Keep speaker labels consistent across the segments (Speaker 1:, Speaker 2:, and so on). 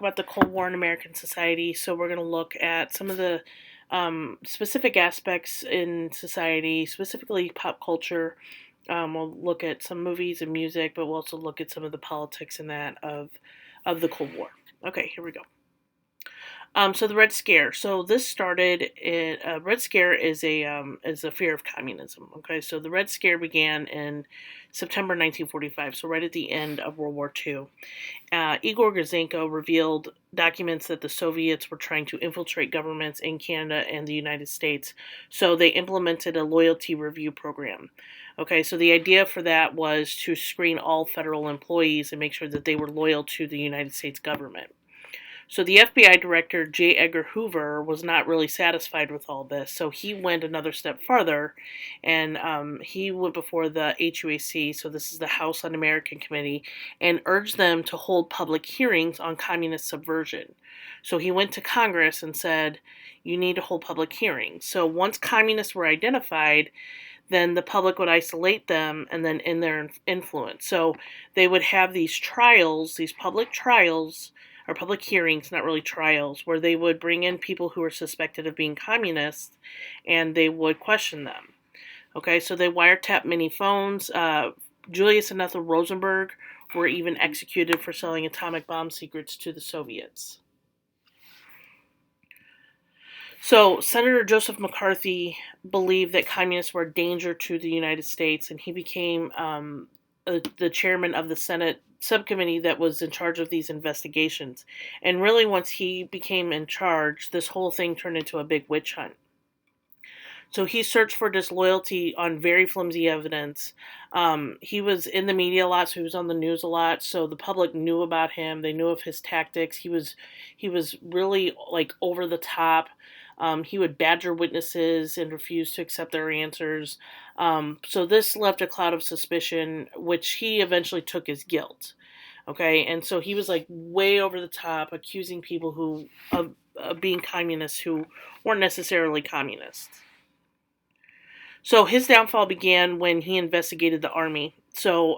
Speaker 1: about the Cold War in American society. So we're going to look at some of the specific aspects in society, specifically pop culture. We'll look at some movies and music, but we'll also look at some of the politics in that of the Cold War. Okay, here we go. So the Red Scare. So this started. Red Scare is a fear of communism. Okay, so the Red Scare began in September 1945. So right at the end of World War II. Igor Gouzenko revealed documents that the Soviets were trying to infiltrate governments in Canada and the United States. So they implemented a loyalty review program. Okay, so the idea for that was to screen all federal employees and make sure that they were loyal to the United States government. So the FBI director, J. Edgar Hoover, was not really satisfied with all this. So he went another step farther, and he went before the HUAC, so this is the House Un-American Committee, and urged them to hold public hearings on communist subversion. So he went to Congress and said, you need to hold public hearings. So once communists were identified, then the public would isolate them and then in their influence. So they would have these trials, these public trials, or public hearings, not really trials, where they would bring in people who were suspected of being communists and they would question them. Okay, so they wiretapped many phones. Julius and Ethel Rosenberg were even executed for selling atomic bomb secrets to the Soviets. So Senator Joseph McCarthy believed that communists were a danger to the United States, and he became the chairman of the Senate subcommittee that was in charge of these investigations. And really, once he became in charge, this whole thing turned into a big witch hunt. So he searched for disloyalty on very flimsy evidence. He was in the media a lot, so he was on the news a lot. So the public knew about him. They knew of his tactics. He was really like over the top. He would badger witnesses and refuse to accept their answers. So this left a cloud of suspicion, which he eventually took as guilt. Okay, and so he was like way over the top, accusing people who of being communists who weren't necessarily communists. So his downfall began when he investigated the army. So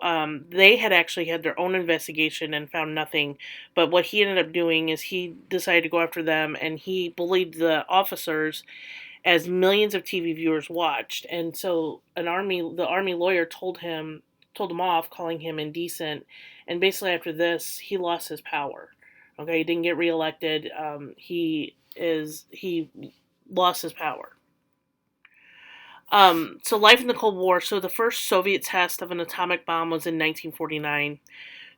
Speaker 1: they had actually had their own investigation and found nothing. But what he ended up doing is he decided to go after them, and he bullied the officers as millions of TV viewers watched. And so the army lawyer told him off, calling him indecent. And basically after this, he lost his power. Okay, he didn't get reelected. He lost his power. So life in the Cold War. So the first Soviet test of an atomic bomb was in 1949.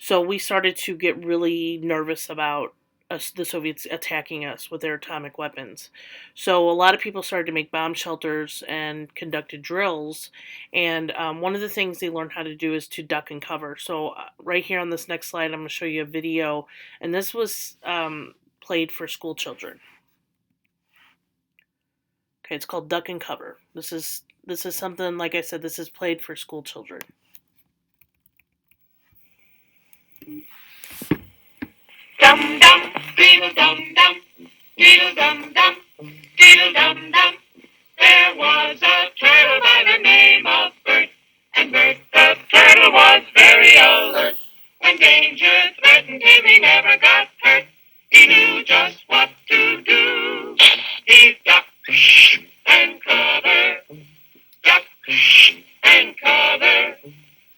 Speaker 1: So we started to get really nervous about the Soviets attacking us with their atomic weapons. So a lot of people started to make bomb shelters and conducted drills. And one of the things they learned how to do is to duck and cover. So right here on this next slide, I'm going to show you a video. And this was played for school children. Okay, it's called Duck and Cover. This is something, like I said, this is played for school children.
Speaker 2: Dum dum, deedle dum dum, deedle dum dum, deedle dum dum. There was a turtle by the name of Bert, and Bert the turtle was very alert. When danger threatened him, he never got hurt. He knew just what to do. He ducked and cover, ducked and cover.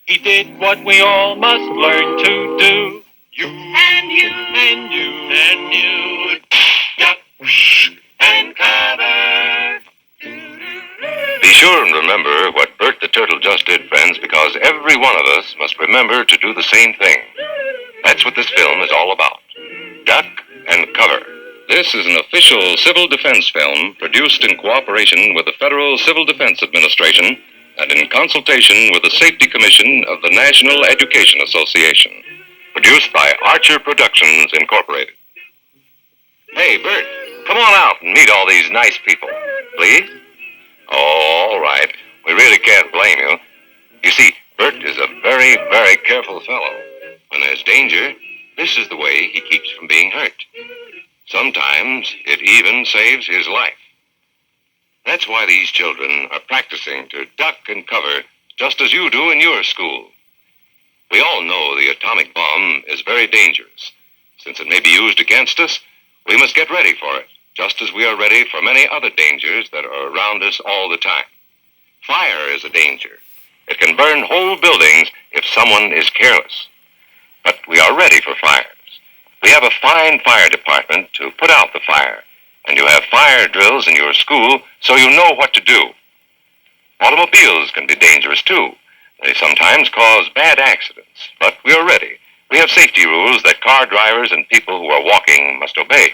Speaker 2: He did what we all must learn to do. You and you and you and you, duck and cover.
Speaker 3: Be sure and remember what Bert the Turtle just did, friends, because every one of us must remember to do the same thing. That's what this film is all about. Duck and cover. This is an official civil defense film produced in cooperation with the Federal Civil Defense Administration and in consultation with the Safety Commission of the National Education Association. Produced by Archer Productions, Incorporated. Hey, Bert, come on out and meet all these nice people, please. Oh, all right. We really can't blame you. You see, Bert is a very, very careful fellow. When there's danger, this is the way he keeps from being hurt. Sometimes it even saves his life. That's why these children are practicing to duck and cover just as you do in your school. We all know the atomic bomb is very dangerous. Since it may be used against us, we must get ready for it, just as we are ready for many other dangers that are around us all the time. Fire is a danger. It can burn whole buildings if someone is careless. But we are ready for fires. We have a fine fire department to put out the fire, and you have fire drills in your school so you know what to do. Automobiles can be dangerous too. They sometimes cause bad accidents, but we are ready. We have safety rules that car drivers and people who are walking must obey.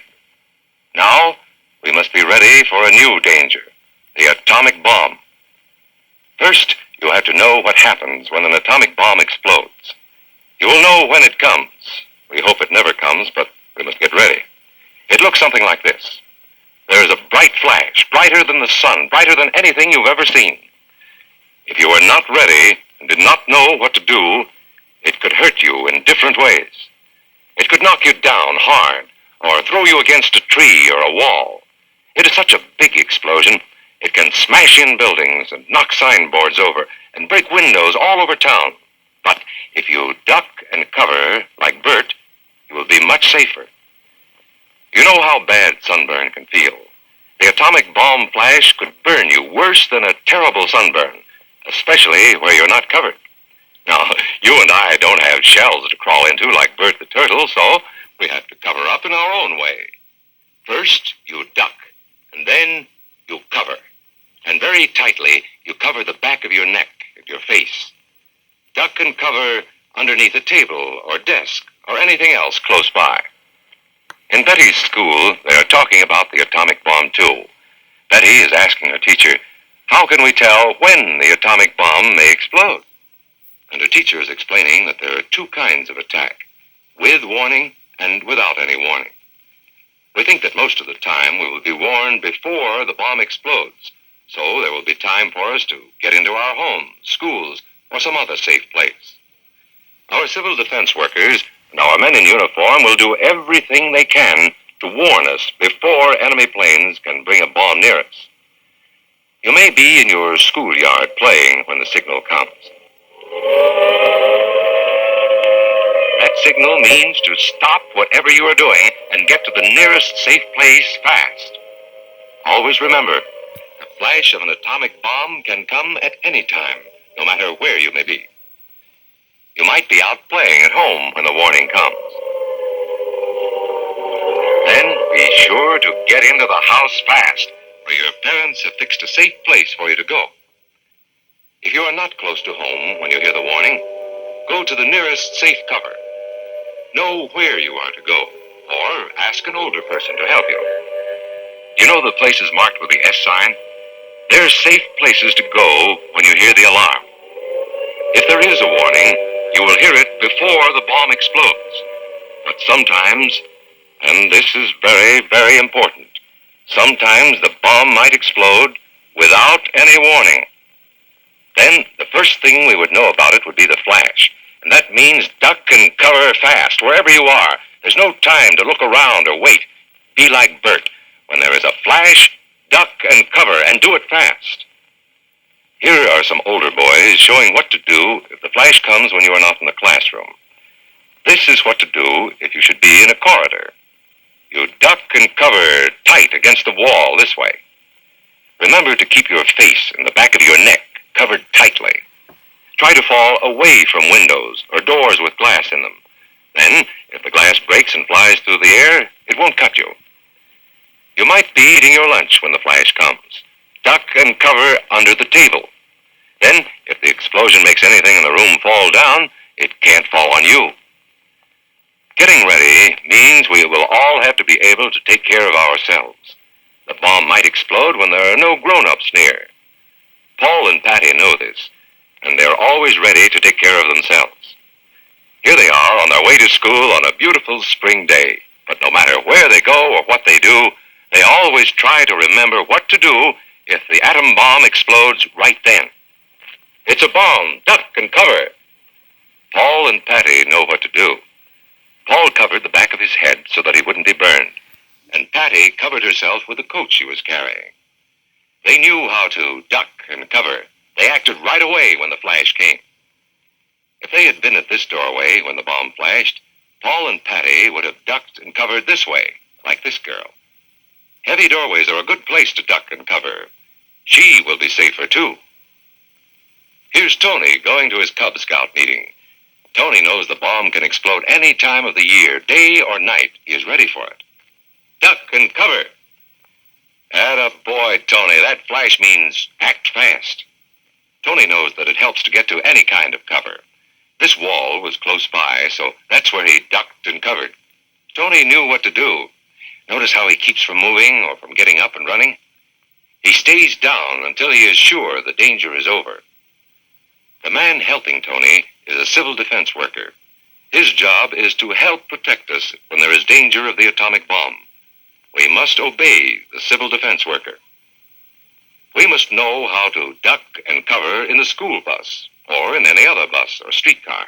Speaker 3: Now, we must be ready for a new danger, the atomic bomb. First, you have to know what happens when an atomic bomb explodes. You will know when it comes. We hope it never comes, but we must get ready. It looks something like this. There is a bright flash, brighter than the sun, brighter than anything you've ever seen. If you are not ready and did not know what to do, it could hurt you in different ways. It could knock you down hard or throw you against a tree or a wall. It is such a big explosion, it can smash in buildings and knock signboards over and break windows all over town. But if you duck and cover like Bert, you will be much safer. You know how bad sunburn can feel. The atomic bomb flash could burn you worse than a terrible sunburn, especially where you're not covered. Now, you and I don't have shells to crawl into like Bert the Turtle, so we have to cover up in our own way. First, you duck, and then you cover. And very tightly, you cover the back of your neck and your face. Duck and cover underneath a table or desk or anything else close by. In Betty's school, they are talking about the atomic bomb, too. Betty is asking her teacher, how can we tell when the atomic bomb may explode? And her teacher is explaining that there are two kinds of attack, with warning and without any warning. We think that most of the time we will be warned before the bomb explodes, so there will be time for us to get into our homes, schools, or some other safe place. Our civil defense workers and our men in uniform will do everything they can to warn us before enemy planes can bring a bomb near us. You may be in your schoolyard playing when the signal comes. That signal means to stop whatever you are doing and get to the nearest safe place fast. Always remember, the flash of an atomic bomb can come at any time, no matter where you may be. You might be out playing at home when the warning comes. Then be sure to get into the house fast, where your parents have fixed a safe place for you to go. If you are not close to home when you hear the warning, go to the nearest safe cover. Know where you are to go, or ask an older person to help you. You know the places marked with the S sign? They're safe places to go when you hear the alarm. If there is a warning, you will hear it before the bomb explodes. But sometimes, and this is very, very important, sometimes the bomb might explode without any warning. Then the first thing we would know about it would be the flash. And that means duck and cover fast, wherever you are. There's no time to look around or wait. Be like Bert. When there is a flash, duck and cover, and do it fast. Here are some older boys showing what to do if the flash comes when you are not in the classroom. This is what to do if you should be in a corridor. You duck and cover tight against the wall this way. Remember to keep your face and the back of your neck covered tightly. Try to fall away from windows or doors with glass in them. Then, if the glass breaks and flies through the air, it won't cut you. You might be eating your lunch when the flash comes. Duck and cover under the table. Then, if the explosion makes anything in the room fall down, it can't fall on you. Getting ready means we will all have to be able to take care of ourselves. The bomb might explode when there are no grown-ups near. Paul and Patty know this, and they're always ready to take care of themselves. Here they are on their way to school on a beautiful spring day, but no matter where they go or what they do, they always try to remember what to do if the atom bomb explodes right then. It's a bomb. Duck and cover. Paul and Patty know what to do. Paul covered the back of his head so that he wouldn't be burned, and Patty covered herself with the coat she was carrying. They knew how to duck and cover. They acted right away when the flash came. If they had been at this doorway when the bomb flashed, Paul and Patty would have ducked and covered this way, like this girl. Heavy doorways are a good place to duck and cover. She will be safer, too. Here's Tony going to his Cub Scout meeting. Tony knows the bomb can explode any time of the year, day or night. He is ready for it. Duck and cover. Atta boy, Tony. That flash means act fast. Tony knows that it helps to get to any kind of cover. This wall was close by, so that's where he ducked and covered. Tony knew what to do. Notice how he keeps from moving or from getting up and running? He stays down until he is sure the danger is over. The man helping Tony is a civil defense worker. His job is to help protect us when there is danger of the atomic bomb. We must obey the civil defense worker. We must know how to duck and cover in the school bus or in any other bus or streetcar.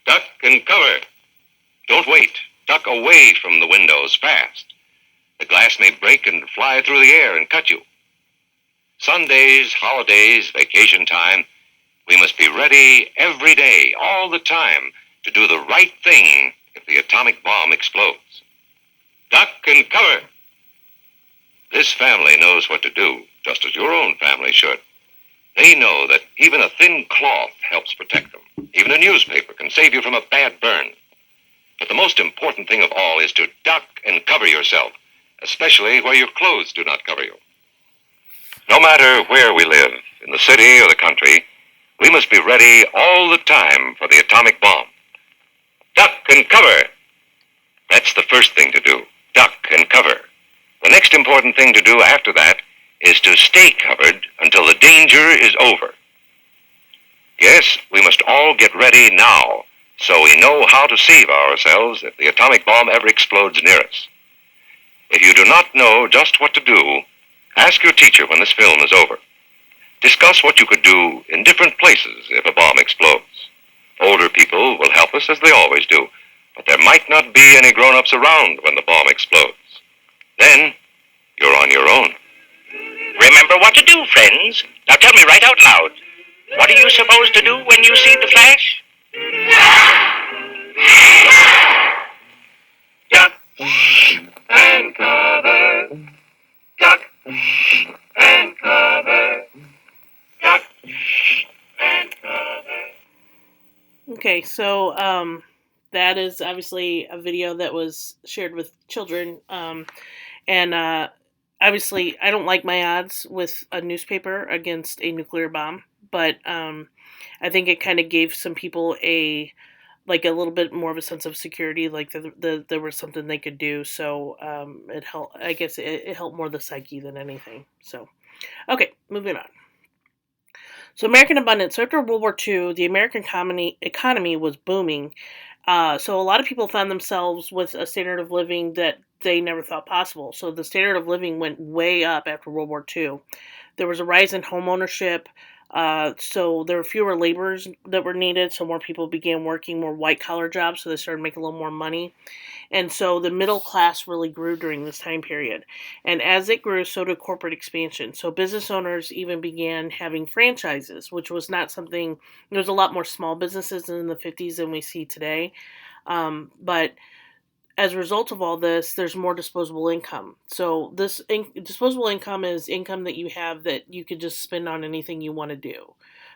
Speaker 3: Duck and cover. Don't wait. Duck away from the windows fast. The glass may break and fly through the air and cut you. Sundays, holidays, vacation time, we must be ready every day, all the time, to do the right thing if the atomic bomb explodes. Duck and cover. This family knows what to do, just as your own family should. They know that even a thin cloth helps protect them. Even a newspaper can save you from a bad burn. But the most important thing of all is to duck and cover yourself, especially where your clothes do not cover you. No matter where we live, in the city or the country, we must be ready all the time for the atomic bomb. Duck and cover. That's the first thing to do. Duck and cover. The next important thing to do after that is to stay covered until the danger is over. Yes, we must all get ready now, so we know how to save ourselves if the atomic bomb ever explodes near us. If you do not know just what to do, ask your teacher when this film is over. Discuss what you could do in different places if a bomb explodes. Older people will help us as they always do, but there might not be any grown-ups around when the bomb explodes. Then, you're on your own.
Speaker 2: Remember what to do, friends. Now tell me right out loud. What are you supposed to do when you see the flash? Duck and cover. Duck and cover. Duck and cover.
Speaker 1: Okay, so that is obviously a video that was shared with children. And obviously, I don't like my odds with a newspaper against a nuclear bomb, but I think it kind of gave some people a little bit more of a sense of security, like there was something they could do. So it helped. I guess it helped more the psyche than anything. So, okay, moving on. So American abundance. So after World War II, the American economy was booming. So a lot of people found themselves with a standard of living that they never thought possible. So the standard of living went way up after World War II. There was a rise in home ownership. So there were fewer laborers that were needed. So more people began working more white-collar jobs. So they started making a little more money. And so the middle class really grew during this time period. And as it grew, so did corporate expansion. So business owners even began having franchises, which was not something, there was a lot more small businesses in the 50s than we see today. But as a result of all this, there's more disposable income. So this disposable income is income that you have that you could just spend on anything you want to do.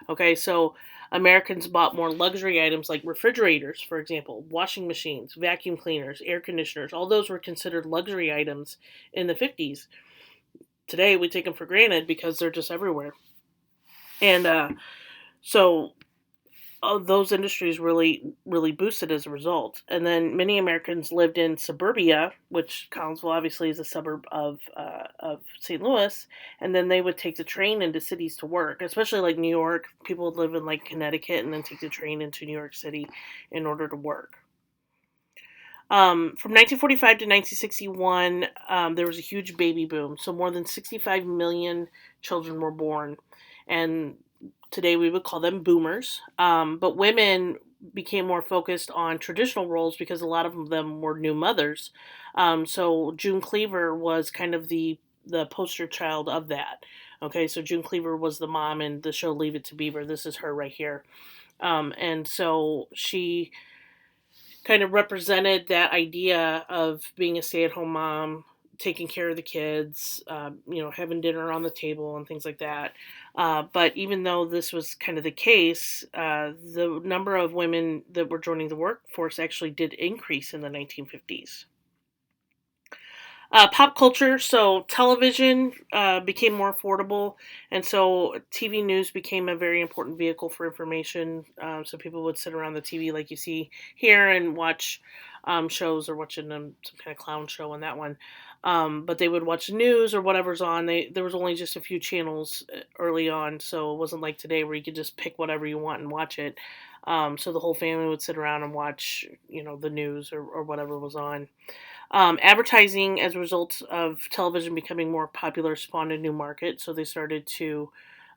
Speaker 1: Okay, so Americans bought more luxury items like refrigerators, for example, washing machines, vacuum cleaners, air conditioners. All those were considered luxury items in the 50s. Today, we take them for granted because they're just everywhere. And so those industries really, really boosted as a result. And then many Americans lived in suburbia, which Collinsville obviously is a suburb of St. Louis, and then they would take the train into cities to work, especially like New York. People would live in like Connecticut and then take the train into New York City in order to work. From 1945 to 1961, there was a huge baby boom. So more than 65 million children were born. And today we would call them boomers. But women became more focused on traditional roles because a lot of them were new mothers. So June Cleaver was kind of the poster child of that. Okay, so June Cleaver was the mom in the show Leave It to Beaver. This is her right here. And so she kind of represented that idea of being a stay-at-home mom, taking care of the kids, having dinner on the table and things like that. But even though this was kind of the case, the number of women that were joining the workforce actually did increase in the 1950s. Pop culture, so television became more affordable, and so TV news became a very important vehicle for information. So people would sit around the TV like you see here and watch shows, or watching some kind of clown show on that one. But they would watch news or whatever's on. There was only just a few channels early on, so it wasn't like today where you could just pick whatever you want and watch it. So the whole family would sit around and watch, the news or whatever was on. Advertising, as a result of television becoming more popular, spawned a new market. So they started to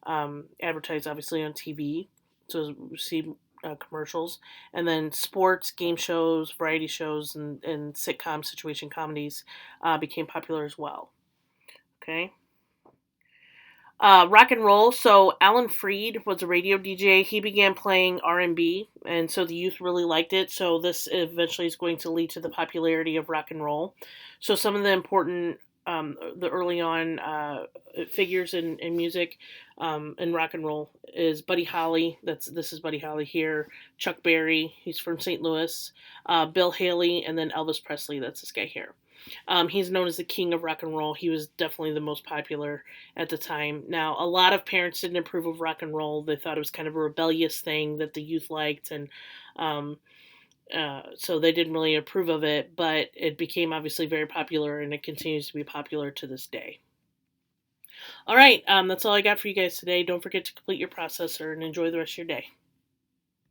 Speaker 1: advertise, obviously, on TV. So we see commercials. And then sports, game shows, variety shows, and sitcom situation comedies became popular as well. Okay. Rock and roll. So Alan Freed was a radio DJ. He began playing R&B, and so the youth really liked it. So this eventually is going to lead to the popularity of rock and roll. So some of the important, the early on figures in music in rock and roll is Buddy Holly. This is Buddy Holly here. Chuck Berry. He's from St. Louis. Bill Haley, and then Elvis Presley. That's this guy here. He's known as the king of rock and roll. He was definitely the most popular at the time. Now, a lot of parents didn't approve of rock and roll. They thought it was kind of a rebellious thing that the youth liked, and so they didn't really approve of it, but it became obviously very popular, and it continues to be popular to this day. All right, that's all I got for you guys today. Don't forget to complete your processor and enjoy the rest of your day.